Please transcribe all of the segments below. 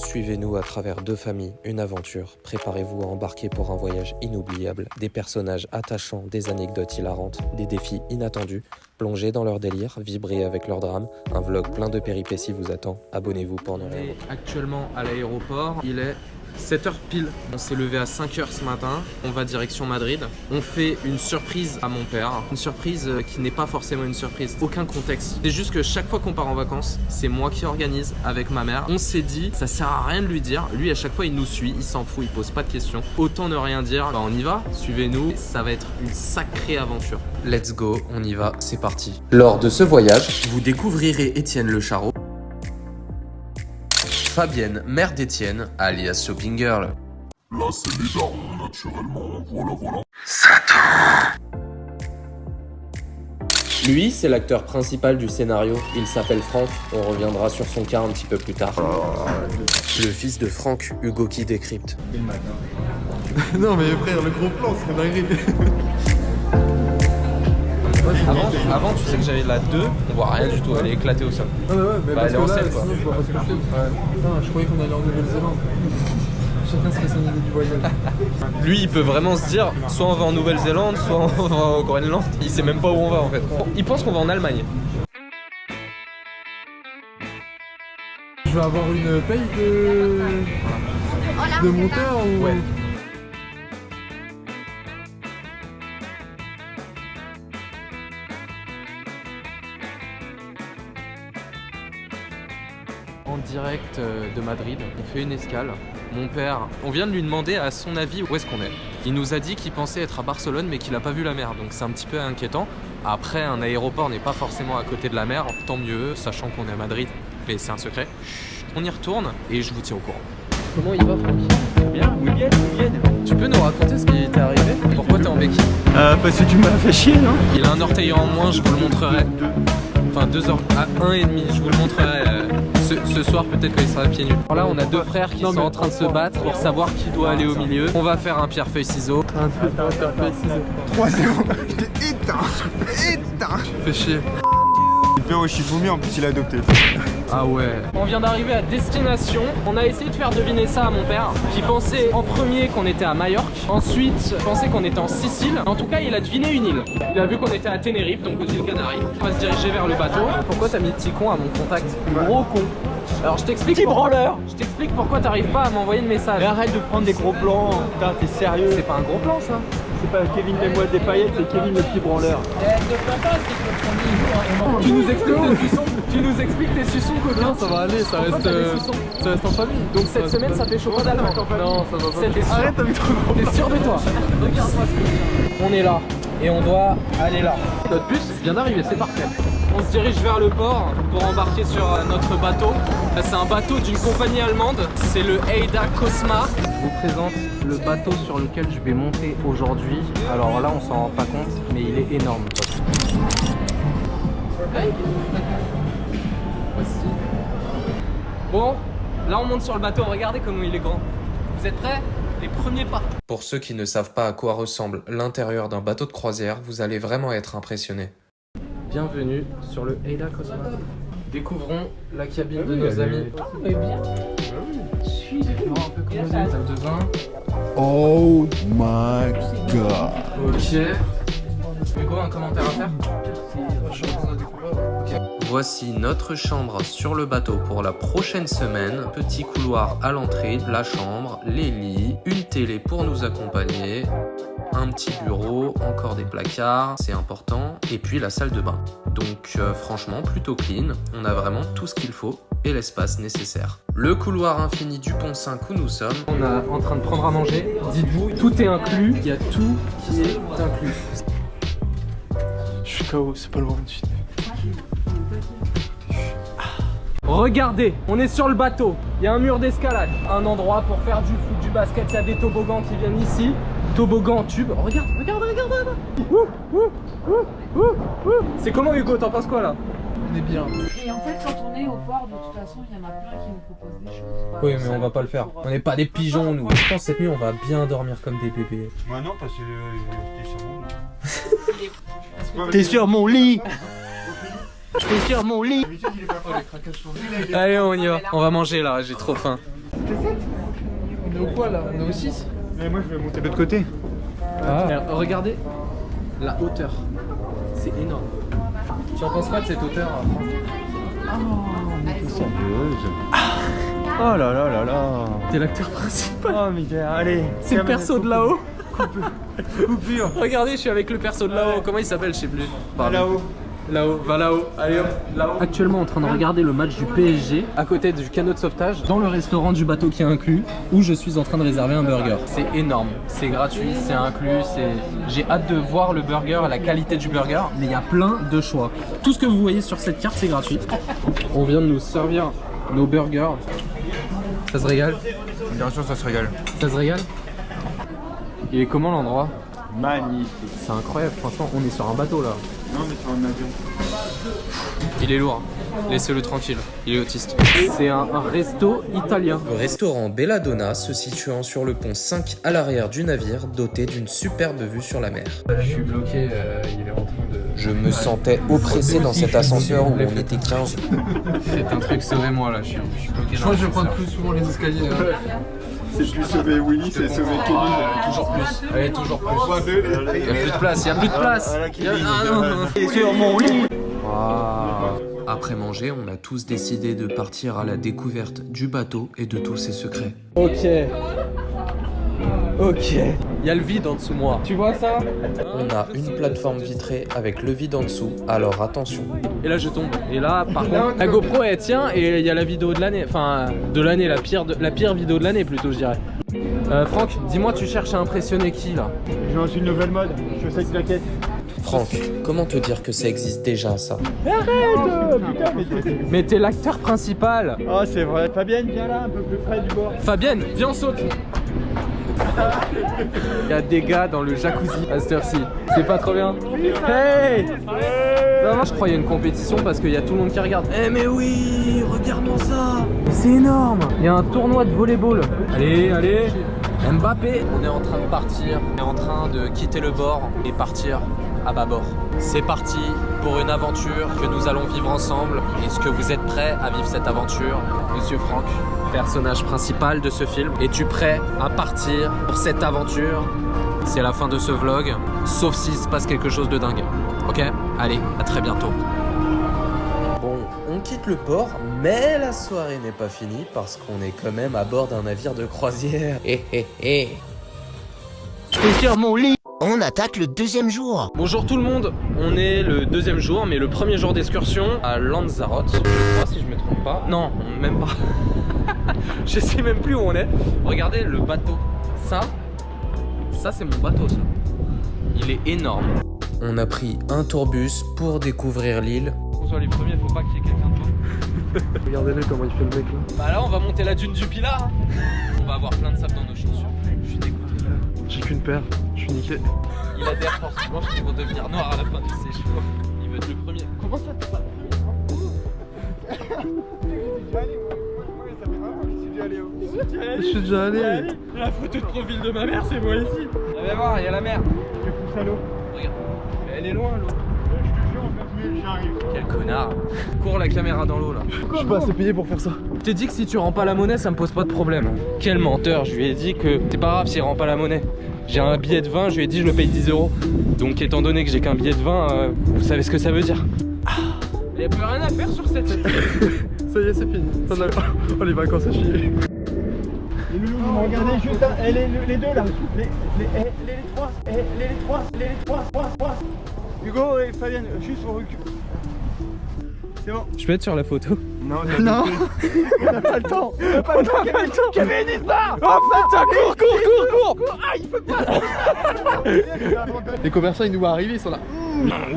Suivez-nous à travers deux familles, une aventure. Préparez-vous à embarquer pour un voyage inoubliable. Des personnages attachants, des anecdotes hilarantes, des défis inattendus. Plongez dans leur délire, vibrez avec leur drame. Un vlog plein de péripéties vous attend. Abonnez-vous pour ne rien manquer. Actuellement à l'aéroport, il est 7h pile. On s'est levé à 5h ce matin, on va direction Madrid. On fait une surprise à mon père. Une surprise qui n'est pas forcément une surprise. Aucun contexte. C'est juste que chaque fois qu'on part en vacances, c'est moi qui organise avec ma mère. On s'est dit, ça sert à rien de lui dire. Lui à chaque fois il nous suit, il s'en fout, il pose pas de questions. Autant ne rien dire. Bah, on y va, suivez-nous. Ça va être une sacrée aventure. Let's go, on y va, c'est parti. Lors de ce voyage, vous découvrirez Étienne Le Charreau, Fabienne, mère d'Étienne, alias Shopping Girl. Là, c'est les darons, naturellement. Voilà. Lui, c'est l'acteur principal du scénario. Il s'appelle Franck. On reviendra sur son cas un petit peu plus tard. Le fils de Franck, Hugo qui décrypte. Non mais frère, le gros plan serait dingue. Avant, tu sais que j'avais la 2, on voit rien du tout, elle est éclatée au sol. Ouais, mais Bah, parce elle est que en là, scène, quoi. sinon je vois pas ce que je fais. Putain, je croyais qu'on allait en Nouvelle-Zélande. Chacun se fait son idée du voyage. Lui, il peut vraiment se dire, soit on va en Nouvelle-Zélande, soit on va au Groenland. Il sait même pas où on va en fait. Il pense qu'on va en Allemagne. Je vais avoir une paye de monteur ou... Ouais. En direct de Madrid, on fait une escale. Mon père, on vient de lui demander à son avis où est-ce qu'on est. Il nous a dit qu'il pensait être à Barcelone mais qu'il a pas vu la mer, donc c'est un petit peu inquiétant. Après, un aéroport n'est pas forcément à côté de la mer, tant mieux, sachant qu'on est à Madrid, mais c'est un secret. Chut, on y retourne et je vous tiens au courant. Comment il va, Francky? Bien, William. Tu peux nous raconter ce qui t'est arrivé? Pourquoi t'es en béquille? Parce que tu m'as fait chier, non? Il a un orteil en moins, je vous le montrerai. Enfin 2 heures, à 1,5, je vous le montrerai ce soir peut-être quand il sera pieds nus. Alors là on a deux frères qui sont en train de se battre pour savoir qui doit aller au milieu. On va faire un pierre-feuille-ciseaux. 3 secondes. Éteins. Tu fais chier. Le père au Shifumi, en plus il a adopté. Ah ouais. On vient d'arriver à destination. On a essayé de faire deviner ça à mon père, qui pensait en premier qu'on était à Majorque. Ensuite, pensait qu'on était en Sicile. En tout cas, il a deviné une île. Il a vu qu'on était à Tenerife, donc aux îles Canaries. On va se diriger vers le bateau. Pourquoi t'as mis petit con à mon contact? Gros con. Alors je t'explique. Petit branleur. Je t'explique pourquoi t'arrives pas à m'envoyer de message. Mais arrête de prendre des gros plans. Putain, t'es sérieux? C'est pas un gros plan ça. C'est pas Kevin les moelles des paillettes, c'est Kevin le petit branleur. Tu nous expliques tes suçons. Tu nous expliques tes suçons, copain. Non, ça va aller, ça reste en famille. Donc cette semaine ça fait chaud d'allemand. Non, ça va pas. T'es sûr? Arrête, t'as mis trop gros. T'es sûr de toi? Regarde-moi ce que on est là et on doit aller là. Notre bus vient d'arriver, c'est parfait. On se dirige vers le port pour embarquer sur notre bateau. C'est un bateau d'une compagnie allemande, c'est le Eida Cosma. Je vous présente le bateau sur lequel je vais monter aujourd'hui. Alors là on s'en rend pas compte, mais il est énorme. Voici. Bon, là on monte sur le bateau, regardez comment il est grand. Vous êtes prêts? Les premiers pas. Pour ceux qui ne savent pas à quoi ressemble l'intérieur d'un bateau de croisière, vous allez vraiment être impressionnés. Bienvenue sur le Eida Cosma. Découvrons la cabine de nos amis. Ah, mais bien. Suis voir un peu comment c'est, table de bain. Oh my god. Ok. Hugo, un commentaire à faire? Voici notre chambre sur le bateau pour la prochaine semaine. Petit couloir à l'entrée de la chambre, les lits, une télé pour nous accompagner, un petit bureau, encore des placards, c'est important, et puis la salle de bain. Donc franchement plutôt clean, on a vraiment tout ce qu'il faut et l'espace nécessaire. Le couloir infini du Pont 5 où nous sommes. On est en train de prendre à manger, dites-vous, tout est inclus, il y a tout qui est inclus. Je suis KO, c'est pas le moment de finir. Regardez, on est sur le bateau, il y a un mur d'escalade, un endroit pour faire du foot, du basket, il y a des toboggans qui viennent ici, toboggan tube, regarde. C'est comment Hugo, t'en penses quoi là? On est bien. Et en fait, quand on est au port, de toute façon, il y en a plein qui nous proposent des choses. Oui, mais on va pas le faire, on n'est pas des pigeons nous. Je pense que cette nuit on va bien dormir comme des bébés. Moi non, parce que t'es sur mon lit. T'es sur mon lit. Allez, on y va, on va manger là, j'ai trop faim. On est au quoi là? On est au 6? Mais moi je vais monter de l'autre côté. Alors, regardez la hauteur. C'est énorme. Tu en penses quoi de cette hauteur, Franck? Oh là là là là. T'es l'acteur principal. Oh Miguel, allez. C'est le perso de là-haut. Coupure. Regardez, je suis avec le perso de là-haut. Comment il s'appelle, je sais plus. Là-haut. Là-haut, va là-haut, allez hop, là-haut. Actuellement en train de regarder le match du PSG à côté du canot de sauvetage dans le restaurant du bateau qui est inclus où je suis en train de réserver un burger. C'est énorme, c'est gratuit, c'est inclus, j'ai hâte de voir le burger, la qualité du burger, mais il y a plein de choix. Tout ce que vous voyez sur cette carte c'est gratuit. On vient de nous servir nos burgers. Ça se régale? Bien sûr ça se régale. Ça se régale? Il est comment l'endroit? Magnifique. C'est incroyable, franchement, on est sur un bateau là. Non mais sur un avion. Il est lourd, laissez-le tranquille, il est autiste. C'est un resto italien. Le restaurant Belladonna se situant sur le pont 5 à l'arrière du navire, doté d'une superbe vue sur la mer. Je suis bloqué, il est en train de... Je me sentais oppressé dans cet ascenseur où on était 15. C'est un truc, sauvez-moi là, je suis bloqué. Je crois que je vais prendre plus souvent les escaliers. C'est plus sauver Willy, c'est sauver Kevin. Toujours plus, allez, toujours plus. Il n'y a plus de place, il n'y a plus de place. Et sur mon lit. Waouh. Après manger, on a tous décidé de partir à la découverte du bateau et de tous ses secrets. Ok. Ok. Il y a le vide en dessous de moi. Tu vois ça? On a une plateforme vitrée avec le vide en dessous, alors attention. Et là je tombe. Et là par contre la GoPro elle tient et il y a la vidéo de l'année. Enfin de l'année, la pire vidéo de l'année plutôt je dirais. Franck, dis-moi tu cherches à impressionner qui là? Je lance une nouvelle mode, je sais que claquette. Franck, comment te dire que ça existe déjà ça? Putain, Mais t'es l'acteur principal. Oh c'est vrai. Fabienne, viens là, un peu plus près du bord. Fabienne, viens on saute. Il y a des gars dans le jacuzzi à cette heure-ci. C'est pas trop bien? Hey! Ça va? Je crois qu'il y a une compétition parce qu'il y a tout le monde qui regarde. Eh mais oui, regarde-moi ça! C'est énorme! Il y a un tournoi de volleyball. Allez, allez! Mbappé! On est en train de partir. On est en train de quitter le bord et partir à bâbord. C'est parti pour une aventure que nous allons vivre ensemble. Est-ce que vous êtes prêts à vivre cette aventure? Monsieur Franck, personnage principal de ce film, es-tu prêt à partir pour cette aventure? C'est la fin de ce vlog, sauf s'il se passe quelque chose de dingue. Ok? Allez, à très bientôt. Bon, on quitte le port, mais la soirée n'est pas finie parce qu'on est quand même à bord d'un navire de croisière. T'es sur mon lit. On attaque le deuxième jour. Bonjour tout le monde, on est le deuxième jour, mais le premier jour d'excursion à Lanzarote, je crois si je me trompe pas. Non, même pas. Je sais même plus où on est. Regardez le bateau. Ça c'est mon bateau ça. Il est énorme. On a pris un tourbus pour découvrir l'île. On soit les premiers, faut pas qu'il y ait quelqu'un d'autre. Regardez-le comment il fait le mec là. Bah là on va monter la dune du Pilat. On va avoir plein de sable dans nos chaussures. Je suis dégoûté. J'ai qu'une paire, je suis niqué. Il a des Air Force blanches qui vont devenir noirs à la fin du séjour. Il veut être le premier. Comment ça t'es pas Je suis déjà allé. La photo de profil de ma mère, c'est moi ici. Viens voir, il y a la mer. Tu pousses à l'eau. Regarde. Mais elle est loin l'eau. Je te jure, en 9 000, j'arrive. Quel connard. Cours la caméra dans l'eau là. Je suis pas assez payé pour faire ça. Je t'ai dit que si tu rends pas la monnaie, ça me pose pas de problème. Quel menteur, je lui ai dit que c'est pas grave s'il rend pas la monnaie. J'ai un billet de 20, je lui ai dit je le paye 10 €. Donc étant donné que j'ai qu'un billet de 20, vous savez ce que ça veut dire. Il y a plus rien à faire sur cette île. Ça y est, c'est fini. Oh les vacances à chier. Les loulous, vous me regardez juste là. Les deux là. Les trois. Hugo et Fabienne, juste au recul. C'est bon. Je peux être sur la photo? Non. On n'a pas le temps. On n'a pas le temps. Kevin, il se barre. Oh putain, cours. Ah, il peut pas. Les commerçants ils nous voient arriver, ils sont là.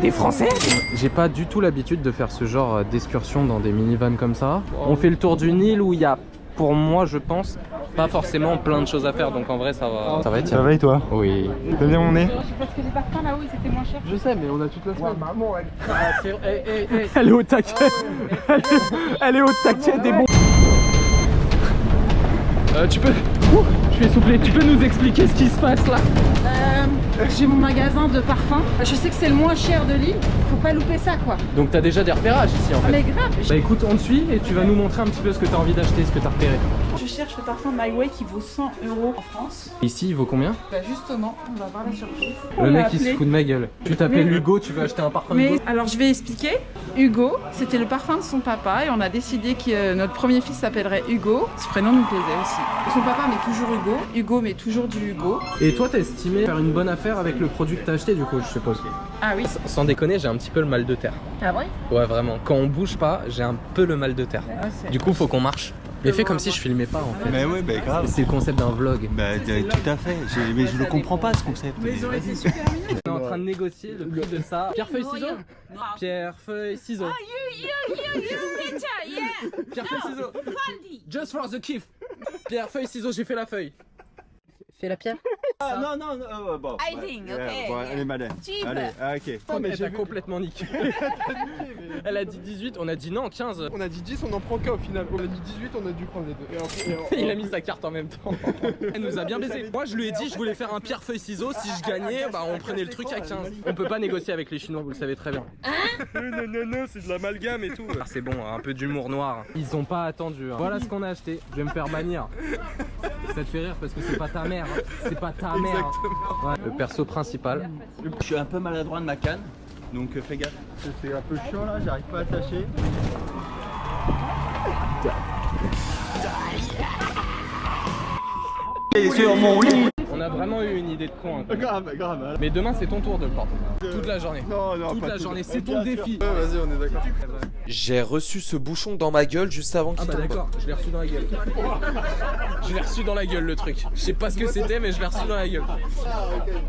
Des Français? J'ai pas du tout l'habitude de faire ce genre d'excursion dans des minivans comme ça. On fait le tour du Nil où il y a, pour moi je pense, pas forcément plein de choses à faire, donc en vrai ça va être. Ça va et toi? Oui. T'as bien mon nez? Parce que les parfums là-haut, c'était moins cher. Je sais, mais on a toute la semaine. Maman, elle. Elle est au taquet. Elle est au taquet des bons. Tu peux... je suis essoufflé. Tu peux nous expliquer ce qui se passe là? J'ai mon magasin de parfums. Je sais que c'est le moins cher de l'île. Faut pas louper ça quoi. Donc t'as déjà des repérages ici en fait. Mais grave. Bah écoute, on te suit et tu vas nous montrer un petit peu ce que t'as envie d'acheter, ce que t'as repéré. Je cherche le parfum My Way qui vaut 100 € en France. Ici, il vaut combien? Bah justement, on va voir la surprise. Le mec il se fout de ma gueule. Tu t'appelles Hugo, tu veux acheter un parfum Mais Hugo? alors je vais expliquer. Hugo, c'était le parfum de son papa et on a décidé que notre premier fils s'appellerait Hugo. Ce prénom nous plaisait aussi. Son papa met toujours Hugo. Hugo met toujours du Hugo. Et toi, t'as estimé faire une bonne affaire avec le produit que t'as acheté du coup, je suppose. Ah oui. Sans déconner, j'ai un petit peu le mal de terre. Ah vrai? Ouais, vraiment. Quand on bouge pas, j'ai un peu le mal de terre. Du coup, faut qu'on marche. Mais fais comme si je filmais pas en fait. Mais ouais, bah grave. C'est le concept d'un vlog. Bah tout à fait. Mais je le comprends pas ce concept. Mais ils ont été super mignons. On est en train de négocier le prix de ça. Pierre, feuille, ciseaux. Pierre, feuille, ciseaux. Pierre, feuille, ciseaux. Just for the kiff. Pierre, feuille, ciseaux, j'ai fait la feuille. Fais la pierre. Ah non, bon. I think, ok. Bon, elle est malin. Allez, ok. Oh, mais j'ai complètement niqué. Elle a dit 18, on a dit non, 15. On a dit 10, on en prend qu'un au final. On a dit 18, on a dû prendre les deux. Il a mis sa carte en même temps. Elle nous a bien baisé. Moi je lui ai dit je voulais faire un pierre feuille ciseaux. Si je gagnais, bah on prenait le truc à 15. On peut pas négocier avec les Chinois, vous le savez très bien. Non, c'est de l'amalgame et tout. Ah, c'est bon, un peu d'humour noir. Ils ont pas attendu. Hein. Voilà ce qu'on a acheté. Je vais me faire bannir. Ça te fait rire parce que c'est pas ta mère. Hein. C'est pas ta mère. Ouais. Le perso principal. Je suis un peu maladroit de ma canne, donc fais gaffe. C'est un peu chiant là, j'arrive pas à attacher. Et sur mon lit. On a vraiment eu une idée de con. Hein, Grave. mais demain c'est ton tour de le porter. Toute la journée. Non, toute la journée. C'est ton défi. Ouais, vas-y, on est d'accord. J'ai reçu ce bouchon dans ma gueule juste avant qu'il Ah bah tombe. d'accord, je l'ai reçu dans la gueule. Je l'ai reçu dans la gueule le truc. Je sais pas ce que c'était mais je l'ai reçu dans la gueule.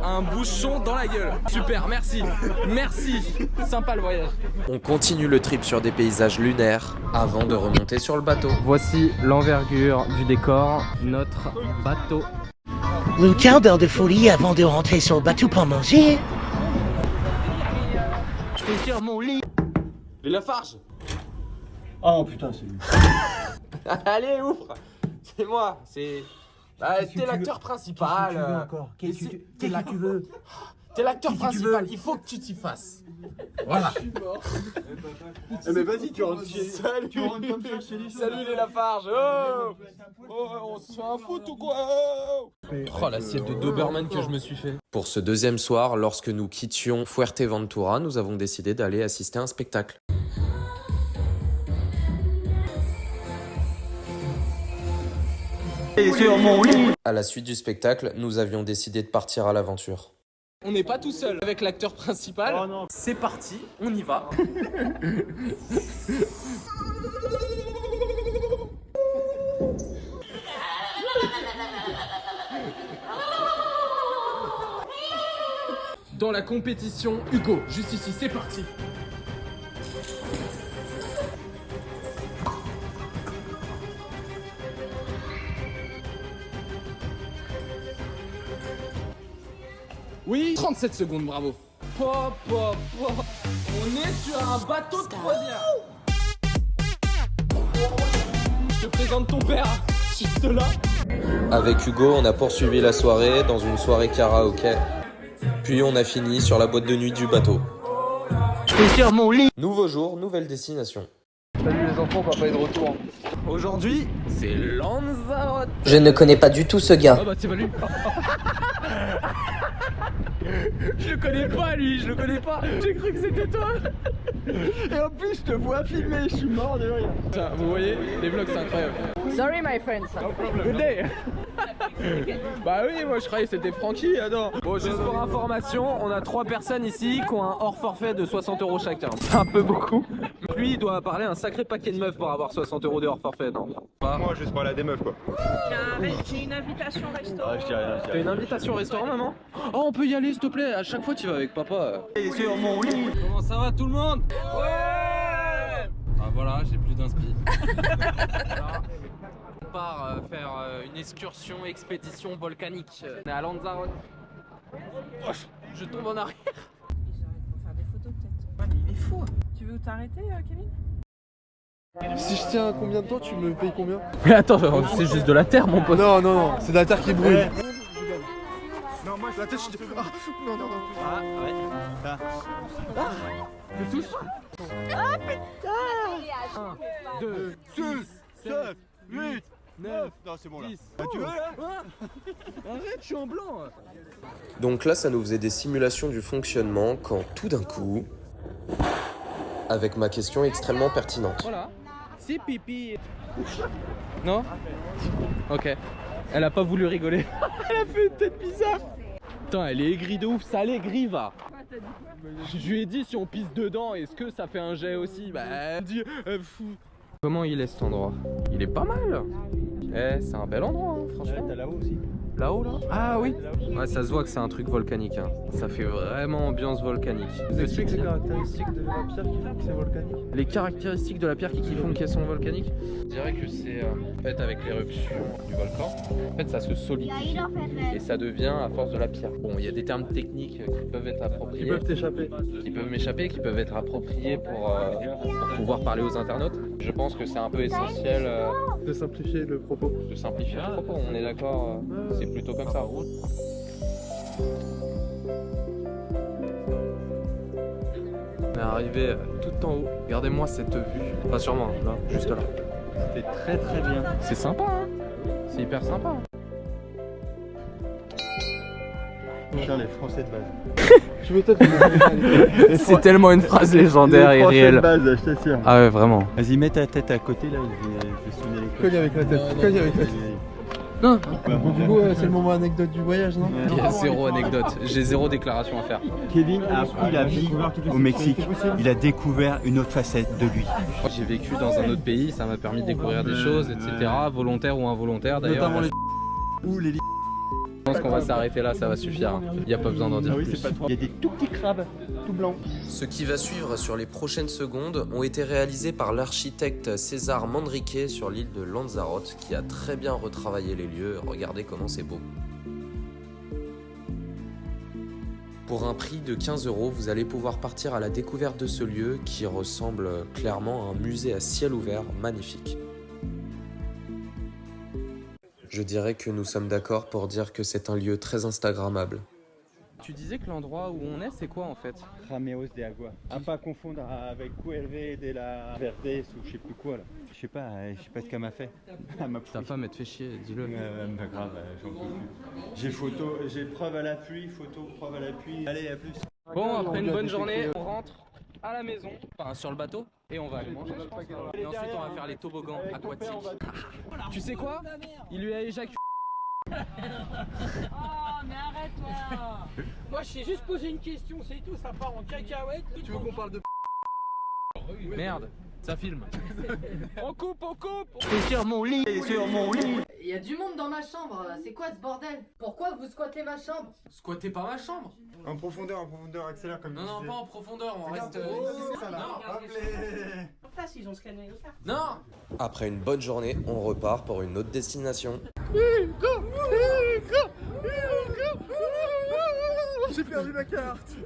Un bouchon dans la gueule. Super, merci. Merci. Sympa le voyage. On continue le trip sur des paysages lunaires avant de remonter sur le bateau. Voici l'envergure du décor, notre bateau. Un quart d'heure de folie avant de rentrer sur le bateau pour manger. Je suis sur mon lit. Les Lafarge. Oh putain, c'est lui. Allez, ouvre. C'est moi, c'est... Bah, t'es l'acteur principal. Qu'est-ce que tu veux? T'es l'acteur principal, il faut que tu t'y fasses. Voilà. Mais vas-y, tu rentres Salut. comme ça chez les gens. Salut les Lafarge. Oh, on se fait un foot ou quoi? Oh, l'assiette de Doberman que je me suis fait. Pour ce deuxième soir, lorsque nous quittions Fuerteventura, nous avons décidé d'aller assister à un spectacle. Et sur mon lit. À la suite du spectacle, nous avions décidé de partir à l'aventure. On n'est pas tout seul avec l'acteur principal. Oh non. C'est parti, on y va. Dans la compétition, Hugo, juste ici, c'est parti. Oui, 37 secondes, bravo. Pop, pop, pop. On est sur un bateau de croisière. Je te présente ton père, juste là. Avec Hugo, on a poursuivi la soirée dans une soirée karaoké. Puis on a fini sur la boîte de nuit du bateau. Je suis sur mon lit. Nouveau jour, nouvelle destination. Salut les enfants, papa est de retour. Aujourd'hui, c'est Lanzarote. Je ne connais pas du tout ce gars. Ah bah c'est pas lui. Je le connais pas lui, je le connais pas. J'ai cru que c'était toi. Et en plus, je te vois filmer, je suis mort de rire. Tiens, vous voyez, les vlogs c'est incroyable. Sorry my friends. Good day. Bah oui, moi je croyais que c'était Francky, attends. Bon, juste pour information, on a 3 personnes ici qui ont un hors forfait de 60 € chacun. C'est un peu beaucoup. Lui, il doit parler un sacré paquet de meufs pour avoir 60 € de hors forfait, non? Moi, juste parler à des meufs quoi. J'ai une invitation au restaurant. Ah, je dis rien. T'as une invitation au restaurant, maman? Oh, on peut y aller, s'il te plaît. À chaque fois, tu vas avec papa. Et sur mon lit. Comment ça va, tout le monde? Ouais! Ah voilà, j'ai plus d'inspi. Voilà. On part faire une excursion, expédition volcanique. On est à Lanzarote. Oh, je tombe en arrière. Faire des photos peut-être. Ouais, mais il est fou. Tu veux t'arrêter, Kevin? Si je tiens combien de temps, tu me payes combien? Mais attends, c'est juste de la terre, mon pote. Non, c'est de la terre qui brûle. Ouais. Non, moi la tête, je dis. Ah, non. Ah, ouais. Ah. Ne touche pas. Ah putain. 1, 2, 6, 7, 8, 9, Non, c'est bon là. 10. Tu veux là Arrête, je suis en blanc. Donc là, ça nous faisait des simulations du fonctionnement quand tout d'un coup, avec ma question extrêmement pertinente. Voilà. C'est pipi. Non? Ok. Elle a pas voulu rigoler. Elle a fait une tête bizarre. Putain, elle est aigrie de ouf, ça l'aigrit va. Je lui ai dit si on pisse dedans, est-ce que ça fait un jet aussi? Bah, elle dit fou. Comment il est cet endroit? Il est pas mal. Eh, c'est un bel endroit, hein, franchement. T'as là-haut aussi. Là-haut, là? Ah oui. Ouais, ça se voit que c'est un truc volcanique. Hein. Ça fait vraiment ambiance volcanique. Vous expliquez les caractéristiques de la pierre qui font que c'est volcanique? Les caractéristiques de la pierre qui font qu'elles sont volcaniques? Je dirais que c'est en fait avec l'éruption du volcan, en fait ça se solidifie et ça devient à force de la pierre. Bon, il y a des termes techniques qui peuvent être appropriés. Qui peuvent t'échapper. Qui peuvent m'échapper, qui peuvent être appropriés pour pouvoir parler aux internautes. Je pense que c'est un peu essentiel De simplifier le propos. de simplifier le propos, on est d'accord, c'est plutôt comme ça. On est arrivé tout en haut, regardez-moi cette vue, pas sur moi, là, juste là. C'était très très bien. C'est sympa, hein. C'est hyper sympa. Putain, les Français de base. Je veux peut-être. C'est tellement une phrase légendaire et réelle. De base, je t'assure. Ah ouais, vraiment. Vas-y, mets ta tête à côté là, je vais sonner les cloches. Cogne avec la tête. Cogne avec la tête. Non. Du coup, c'est le moment anecdote du voyage, non? Il y a zéro anecdote, j'ai zéro déclaration à faire. Kevin a appris la vie au Mexique. Il a découvert une autre facette de lui. J'ai vécu dans un autre pays, ça m'a permis de découvrir des choses, etc. Volontaires ou involontaires d'ailleurs. Notamment les. Ou les Je pense qu'on va s'arrêter là, ça va suffire. Il n'y a pas besoin d'en dire Ah oui, plus. c'est pas trop. Il y a des tout petits crabes, tout blancs. Ce qui va suivre sur les prochaines secondes ont été réalisés par l'architecte César Manrique sur l'île de Lanzarote qui a très bien retravaillé les lieux. Regardez comment c'est beau. Pour un prix de 15 €, vous allez pouvoir partir à la découverte de ce lieu qui ressemble clairement à un musée à ciel ouvert magnifique. Je dirais que nous sommes d'accord pour dire que c'est un lieu très instagrammable. Tu disais que l'endroit où on est, c'est quoi en fait? Rameos de Agua. À pas confondre avec Cuerve de la Verdes ou je sais plus quoi là. Je sais pas ce qu'elle m'a fait. Elle m'a Ta femme, elle te fait chier, dis-le. Pas grave, j'en peux plus. J'ai preuve à l'appui, photo, preuve à l'appui. Allez, à plus. Bon, après une bonne journée, on rentre à la maison, enfin sur le bateau, et on va aller manger. Et ensuite, on va faire les toboggans aquatiques. Tu sais quoi? Il lui a éjaculé. Oh, mais arrête-toi. Moi, je sais juste poser une question, c'est tout, ça part en cacahuète. Tu veux qu'on parle de. Merde, ça filme. On coupe, on coupe. Sur mon lit, sur mon lit. Il y a du monde dans ma chambre, c'est quoi ce bordel? Pourquoi vous squattez ma chambre? Squattez pas ma chambre. En profondeur, accélère comme Non, non, pas en profondeur, on reste ici. Ça là, Place, ils ont scanné ça. Non. Après une bonne journée, on repart pour une autre destination. J'ai perdu ma carte.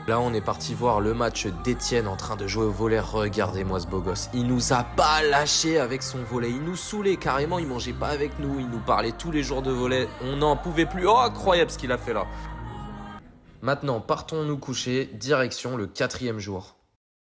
Là, on est parti voir le match d'Étienne en train de jouer au volley. Regardez-moi ce beau gosse. Il nous a pas lâché avec son volley. Il nous saoulait carrément. Il mangeait pas avec nous. Il nous parlait tous les jours de volley. On n'en pouvait plus. Oh, incroyable ce qu'il a fait là. Maintenant, partons nous coucher. Direction le 4e jour.